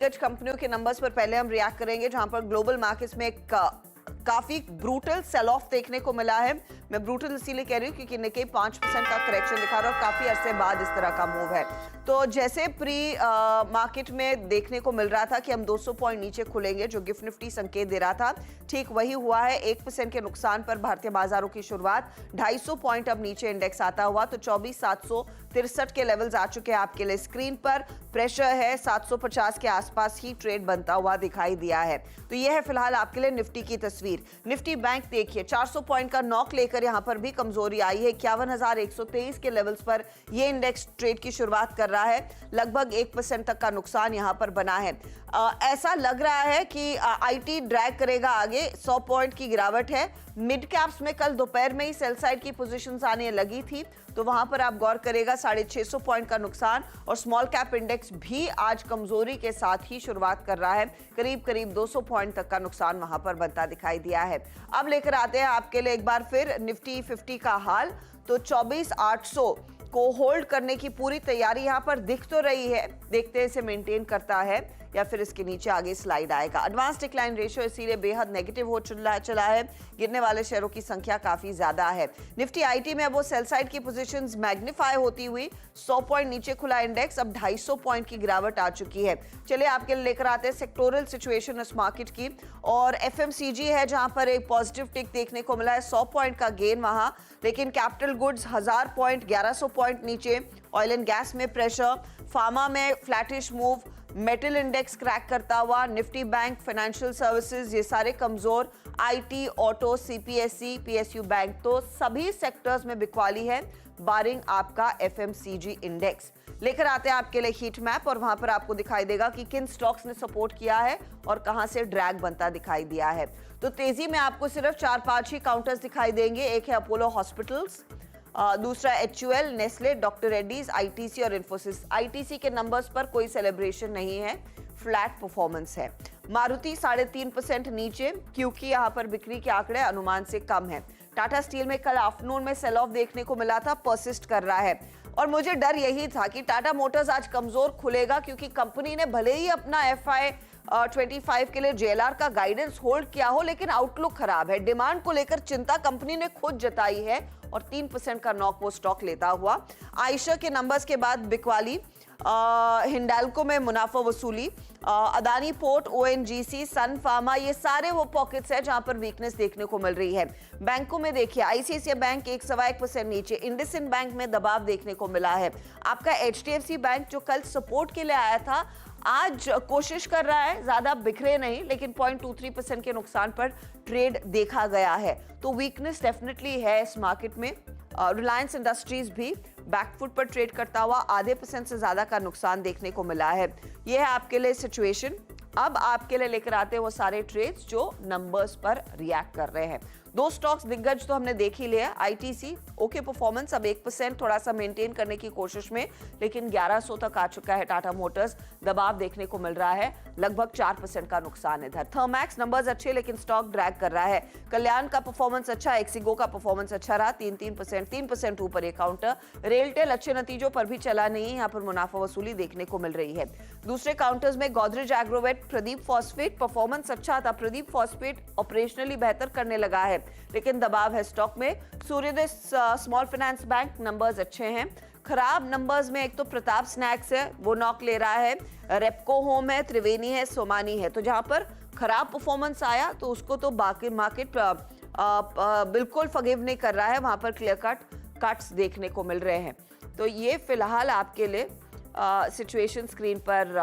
दिग्गज कंपनियों के नंबर्स पर पहले हम रिएक्ट करेंगे, जहां पर ग्लोबल मार्केट्स में काफी ब्रूटल सेल ऑफ देखने को मिला है। मैं ब्रूटल इसीलिए कह रही हूँ क्योंकि निक्केई 5% का करेक्शन दिखा रहा है और काफी अरसे बाद इस तरह का मूव है। तो जैसे प्री मार्केट में देखने को मिल रहा था कि हम 200 पॉइंट नीचे खुलेंगे, जो गिफ्ट निफ्टी संकेत दे रहा था, ठीक वही हुआ है। 1% के नुकसान पर भारतीय बाजारों की शुरुआत। 250 पॉइंट अब नीचे इंडेक्स आता हुआ तो 24,763 के लेवल्स आ चुके हैं आपके लिए स्क्रीन पर। प्रेशर है 750 के आसपास ही ट्रेड बनता हुआ दिखाई दिया है। तो यह है फिलहाल आपके लिए निफ्टी की तस्वीर। निफ्टी बैंक देखिए 400 पॉइंट का नॉक लेकर यहां पर भी कमजोरी आई है। 51,123 के लेवल्स पर यह इंडेक्स ट्रेड की शुरुआत कर रहा है। लगभग 1% तक का नुकसान यहां पर बना है। ऐसा लग रहा है कि आईटी ड्रैग करेगा आगे। 100 पॉइंट की गिरावट है। मिड कैप्स में कल दोपहर में ही सेल साइड की पोजीशंस आने लगी थी, तो वहां पर आप गौर करेगा 650 पॉइंट का नुकसान। और स्मॉल कैप इंडेक्स भी आज कमजोरी के साथ ही शुरुआत कर रहा है। करीब करीब 200 पॉइंट तक का नुकसान वहां पर बनता दिखाई दिया है। अब लेकर आते हैं आपके लिए एक बार फिर निफ्टी 50 का हाल। तो 24,800 को होल्ड करने की पूरी तैयारी यहां पर दिख तो रही है। देखते हैं इसे मेंटेन करता है या फिर इसके नीचे आगे स्लाइड आएगा। एडवांस डिक्लाइन रेशियो इसीलिए बेहद नेगेटिव हो चला है। गिरने वाले शेयरों की संख्या काफी ज्यादा है। निफ्टी आईटी में अब वो सेल साइड की पोजीशंस मैग्नीफाई होती हुई 100 पॉइंट नीचे खुला इंडेक्स, अब 250 पॉइंट की गिरावट आ चुकी है। चलिए आपके लिए लेकर आते हैं सेक्टोरल सिचुएशन इस मार्केट की। और एफएमसीजी है जहां पर एक पॉजिटिव टिक देखने को मिला है, 100 पॉइंट का गेन वहां। लेकिन कैपिटल गुड्स 1000 पॉइंट, 1100 पॉइंट नीचे। ऑयल एंड गैस में प्रेशर, फार्मा में flattish move, metal index crack करता हुआ। निफ्टी बैंक, फाइनेंशियल सर्विसेज ये सारे कमजोर। IT, auto, CPSE, PSU bank, तो सभी सेक्टर्स में बिकवाली है बारिंग आपका एफएमसीजी इंडेक्स। लेकर आते हैं आपके लिए हीट मैप और वहां पर आपको दिखाई देगा कि किन स्टॉक्स ने सपोर्ट किया है और कहां से ड्रैग बनता दिखाई दिया है। तो तेजी में आपको सिर्फ 4-5 ही काउंटर्स दिखाई देंगे। एक है अपोलो हॉस्पिटल्स, दूसरा HUL, Nestle, doctor Reddy's, ITC और इन्फोसिस। आईटीसी के नंबर्स पर कोई सेलिब्रेशन नहीं है, फ्लैट परफॉर्मेंस है। मारुति 3.5% नीचे क्योंकि यहां पर बिक्री के आंकड़े अनुमान से कम है। टाटा स्टील में कल आफ्टरनून में सेल ऑफ देखने को मिला था, परसिस्ट कर रहा है। और मुझे डर यही था कि टाटा मोटर्स आज कमजोर खुलेगा क्योंकि कंपनी ने भले ही अपना FY 25 के लिए JLR का गाइडेंस होल्ड किया हो, लेकिन आउटलुक खराब है। डिमांड को लेकर चिंता कंपनी ने खुद जताई है और 3% का नॉक वो स्टॉक लेता हुआ। आयशर के नंबर्स के बाद बिकवाली, हिंडाल्को में मुनाफा वसूली, अदानी पोर्ट, ONGC, सन फार्मा, ये सारे वो पॉकेट्स हैं जहां पर वीकनेस देखने को मिल रही है। बैंकों में देखिए ICICI बैंक 1.25% नीचे। इंडसइंड बैंक में दबाव देखने को मिला है। आपका HDFC बैंक जो कल सपोर्ट के लिए आया था, आज कोशिश कर रहा है, ज्यादा बिखरे नहीं, लेकिन 0.23% के नुकसान पर ट्रेड देखा गया है। तो वीकनेस डेफिनेटली है इस मार्केट में। रिलायंस इंडस्ट्रीज भी बैकफुट पर ट्रेड करता हुआ 0.5% से ज्यादा का नुकसान देखने को मिला है। यह है आपके लिए सिचुएशन। अब आपके लिए लेकर आते हैं वो सारे ट्रेड्स जो नंबर्स पर रिएक्ट कर रहे हैं। 2 स्टॉक्स दिग्गज तो हमने देख ही लिया। आईटीसी ओके परफॉर्मेंस, अब 1% थोड़ा सा मेंटेन करने की कोशिश में, लेकिन 1100 तक आ चुका है। टाटा मोटर्स दबाव देखने को मिल रहा है, लगभग 4% का नुकसान इधर। थर्मैक्स नंबर्स अच्छे लेकिन स्टॉक ड्रैग कर रहा है। कल्याण का परफॉर्मेंस अच्छा, एक्सिगो का परफॉर्मेंस अच्छा रहा, 3% ऊपर एक काउंटर। रेलटेल अच्छे नतीजों पर भी चला नहीं, यहाँ पर मुनाफा वसूली देखने को मिल रही है। दूसरे काउंटर्स में गोदरेज एग्रोवेट, प्रदीप फॉस्फेट परफॉर्मेंस अच्छा था। प्रदीप फॉस्फेट ऑपरेशनली बेहतर करने लगा है, लेकिन दबाव है स्टॉक में। सूर्योदय स्मॉल फाइनेंस बैंक नंबर्स अच्छे हैं। खराब नंबर्स में एक तो प्रताप स्नैक्स है, वो नॉक ले रहा है। रेपको होम है, त्रिवेणी है, सोमानी है। तो जहां पर खराब परफॉर्मेंस आया तो उसको तो बाकी मार्केट बिल्कुल फॉरगिव नहीं कर रहा है, वहां पर क्लियर कट्स देखने को मिल रहे हैं। तो ये फिलहाल आपके लिए सिचुएशन स्क्रीन पर